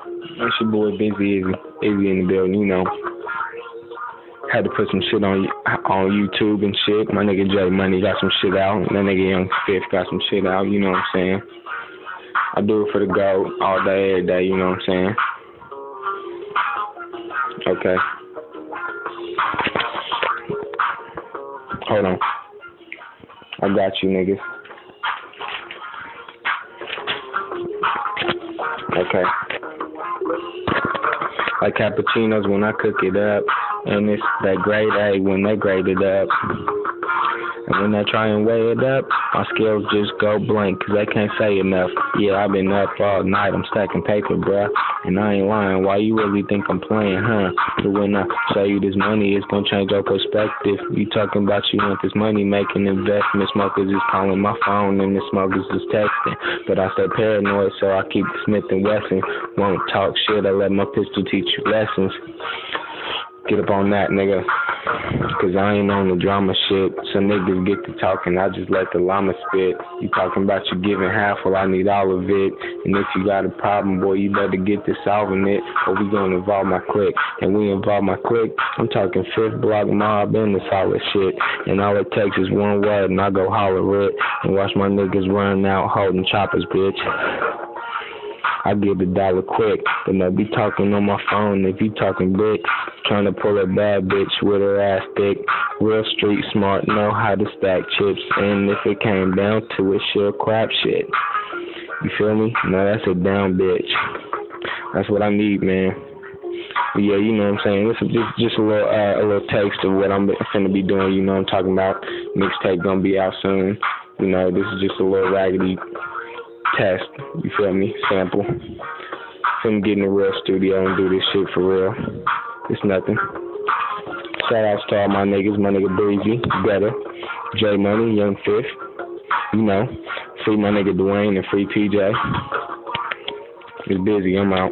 It's your boy Busy Izzy in the building, you know. Had to put some shit on YouTube and shit. My nigga J Money got some shit out. That nigga Young Fifth got some shit out, you know what I'm saying? I do it for the GOAT all day, every day, you know what I'm saying? Okay. Hold on. I got you, niggas. Okay. Like cappuccinos when I cook it up, and it's that grade A when they grade it up. And when I try and weigh it up, my scales just go blank, 'cause they can't say enough. Yeah, I've been up all night, I'm stacking paper, bruh. And I ain't lying, why you really think I'm playing, huh? But when I show you this money, it's gonna change your perspective. You talking about you want this money, making investments. Smokers is calling my phone, and the smokers is texting. But I stay paranoid, so I keep Smith & Wesson. Won't talk shit, I let my pistol teach you lessons. Get up on that, nigga. 'Cause I ain't on the drama shit. Some niggas get to talking, I just let the llama spit. You talking about you giving half, well I need all of it. And if you got a problem, boy, you better get to solving it, or we gonna involve my clique. And we involve my clique, I'm talking Fifth Block Mob and the solid shit. And all it takes is one word and I go holler it. And watch my niggas run out holding choppers, bitch. I give $1 quick, but no be talking on my phone if you talking bitch. Trying to pull a bad bitch with her ass thick. Real street smart, know how to stack chips. And if it came down to it, she'll crap shit. You feel me? No, that's a down bitch. That's what I need, man. But yeah, you know what I'm saying? This is just a little taste of what I'm finna be doing. You know what I'm talking about? Mixtape gonna be out soon. You know, this is just a little raggedy test, you feel me? Sample. Finna get in the real studio and do this shit for real. It's nothing. Shout outs to all my nigga Breezy, Gutter, J Money, Young Fifth. You know, free my nigga Dwayne and free PJ. It's Busy, I'm out.